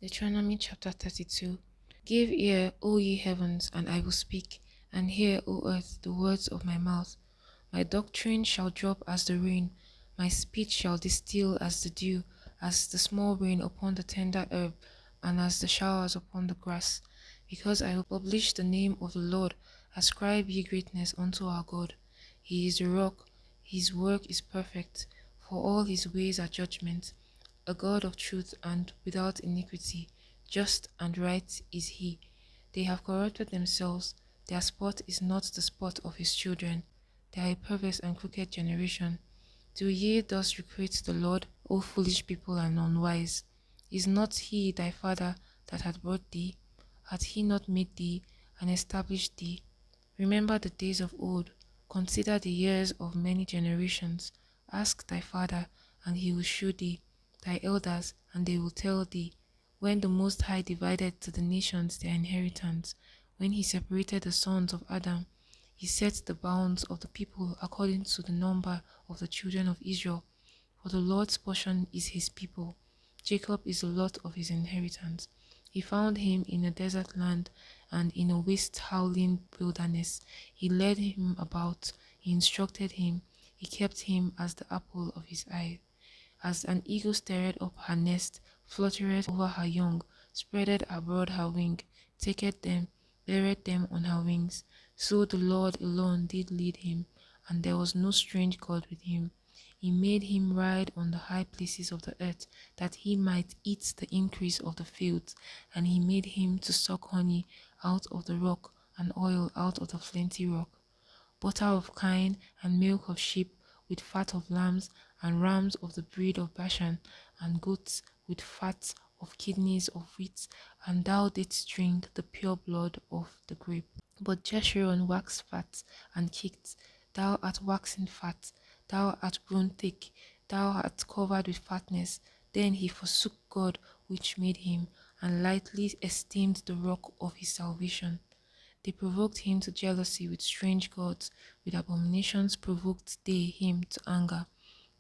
Deuteronomy chapter 32. Give ear, O ye heavens, and I will speak, and hear, O earth, the words of my mouth. My doctrine shall drop as the rain, my speech shall distill as the dew, as the small rain upon the tender herb, and as the showers upon the grass. Because I will publish the name of the Lord, ascribe ye greatness unto our God. He is the rock, his work is perfect, for all his ways are judgment. A God of truth and without iniquity, just and right is he. They have corrupted themselves, their spot is not the spot of his children. They are a perverse and crooked generation. Do ye thus requite the Lord, O foolish people and unwise? Is not he thy father that hath brought thee? Hath he not made thee and established thee? Remember the days of old, consider the years of many generations. Ask thy father, and he will shew thee, thy elders, and they will tell thee, when the Most High divided to the nations their inheritance, when he separated the sons of Adam, he set the bounds of the people according to the number of the children of Israel. For the Lord's portion is his people, Jacob is the lot of his inheritance. He found him in a desert land and in a waste howling wilderness. He led him about, he instructed him, he kept him as the apple of his eye. As an eagle stirred up her nest, fluttered over her young, spreaded abroad her wing, taketh them, beareth them on her wings. So the Lord alone did lead him, and there was no strange God with him. He made him ride on the high places of the earth, that he might eat the increase of the fields, and he made him to suck honey out of the rock, and oil out of the flinty rock, butter of kine, and milk of sheep, with fat of lambs, and rams of the breed of Bashan, and goats with fat of kidneys of wheat, and thou didst drink the pure blood of the grape. But Jeshurun waxed fat and kicked. Thou art waxen fat, thou art grown thick, thou art covered with fatness. Then he forsook God which made him, and lightly esteemed the rock of his salvation. They provoked him to jealousy with strange gods, with abominations provoked they him to anger.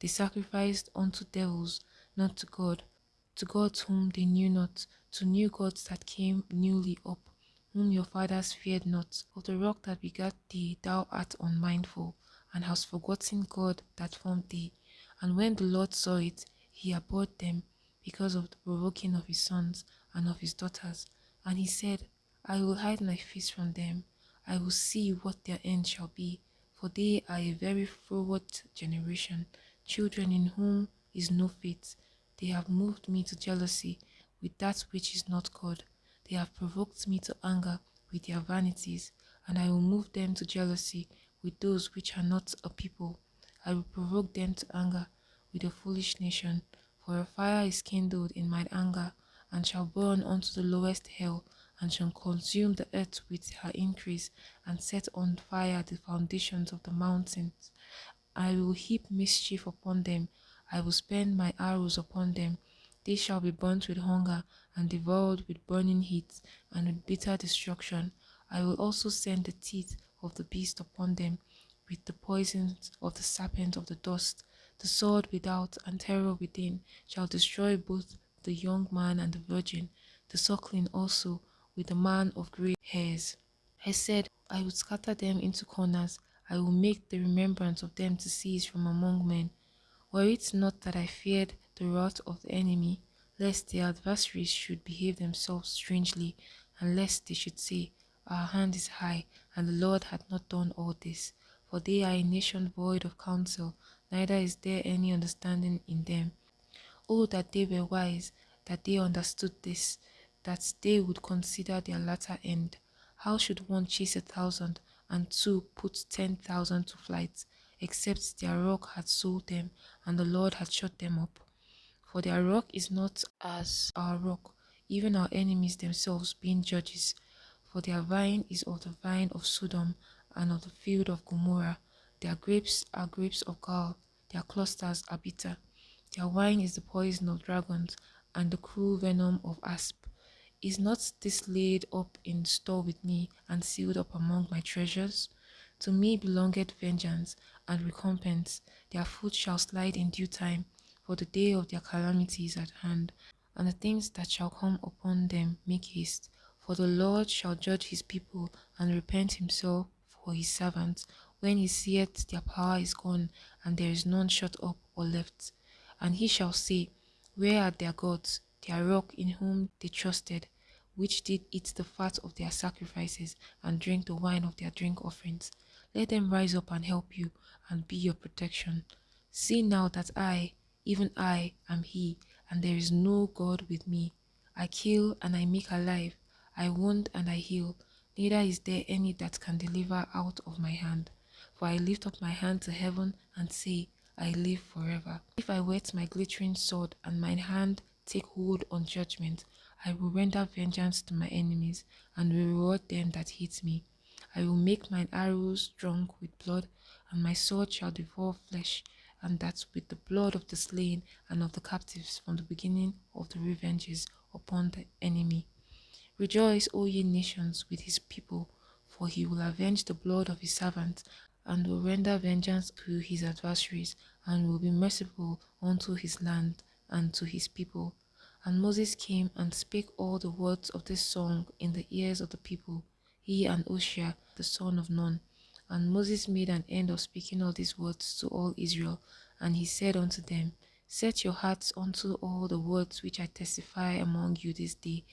They sacrificed unto devils, not to gods whom they knew not, to new gods that came newly up, whom your fathers feared not. Of the rock that begat thee thou art unmindful, and hast forgotten God that formed thee. And when the Lord saw it, he abhorred them, because of the provoking of his sons and of his daughters. And he said, I will hide my face from them, I will see what their end shall be, for they are a very froward generation, children in whom is no faith. They have moved me to jealousy with that which is not God. They have provoked me to anger with their vanities, and I will move them to jealousy with those which are not a people. I will provoke them to anger with a foolish nation, for a fire is kindled in mine anger, and shall burn unto the lowest hell, and shall consume the earth with her increase, and set on fire the foundations of the mountains. I will heap mischief upon them, I will spend my arrows upon them. They shall be burnt with hunger, and devoured with burning heat, and with bitter destruction. I will also send the teeth of the beast upon them, with the poisons of the serpent of the dust. The sword without and terror within shall destroy both the young man and the virgin, the suckling also, with the man of grey hairs. I said, I will scatter them into corners, I will make the remembrance of them to cease from among men. Were it not that I feared the wrath of the enemy, lest their adversaries should behave themselves strangely, and lest they should say, Our hand is high, and the Lord hath not done all this. For they are a nation void of counsel, neither is there any understanding in them. Oh, that they were wise, that they understood this, that they would consider their latter end. How should one chase 1,000, and two put 10,000 to flight, except their rock had sold them, and the Lord had shut them up? For their rock is not as our rock, even our enemies themselves being judges. For their vine is of the vine of Sodom, and of the field of Gomorrah. Their grapes are grapes of gall, their clusters are bitter. Their wine is the poison of dragons, and the cruel venom of asp. Is not this laid up in store with me, and sealed up among my treasures? To me belongeth vengeance and recompense. Their foot shall slide in due time, for the day of their calamity is at hand. and the things that shall come upon them make haste. For the Lord shall judge his people and repent himself for his servants, when he seeth their power is gone, and there is none shut up or left. And he shall say, where are their gods, their rock in whom they trusted, which did eat the fat of their sacrifices and drink the wine of their drink offerings? Let them rise up and help you and be your protection. See now that I, even I, am he, and there is no God with me. I kill and I make alive, I wound and I heal, neither is there any that can deliver out of my hand. For I lift up my hand to heaven and say, I live forever. If I whet my glittering sword and mine hand take hold on judgment, I will render vengeance to my enemies and will reward them that hate me. I will make mine arrows drunk with blood, and my sword shall devour flesh, and that with the blood of the slain and of the captives from the beginning of the revenges upon the enemy. Rejoice, O ye nations, with his people, for he will avenge the blood of his servants, and will render vengeance to his adversaries, and will be merciful unto his land and to his people. And Moses came and spake all the words of this song in the ears of the people, he and Oshia the son of Nun. And Moses made an end of speaking all these words to all Israel, and he said unto them, set your hearts unto all the words which I testify among you this day,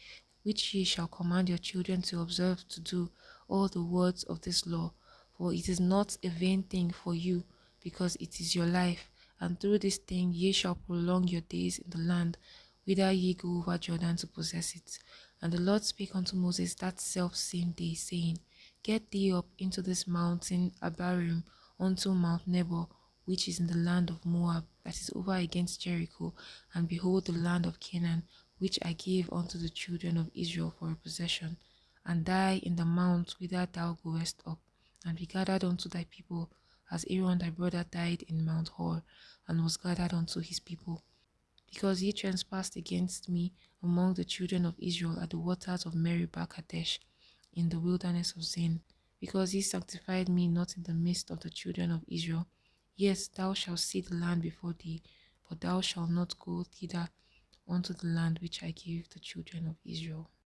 which ye shall command your children to observe to do all the words of this law. For it is not a vain thing for you, because it is your life, and through this thing ye shall prolong your days in the land, whither ye go over Jordan to possess it. And the Lord spake unto Moses that self same day, saying, get thee up into this mountain Abarim, unto Mount Nebo, which is in the land of Moab, that is over against Jericho, and behold the land of Canaan, which I gave unto the children of Israel for a possession, and die in the mount whither thou goest up, and be gathered unto thy people, as Aaron thy brother died in Mount Hor, and was gathered unto his people. Because ye trespassed against me among the children of Israel at the waters of Meribah Kadesh, in the wilderness of Zin, because ye sanctified me not in the midst of the children of Israel. Yes, thou shalt see the land before thee, but thou shalt not go thither unto the land which I give the children of Israel.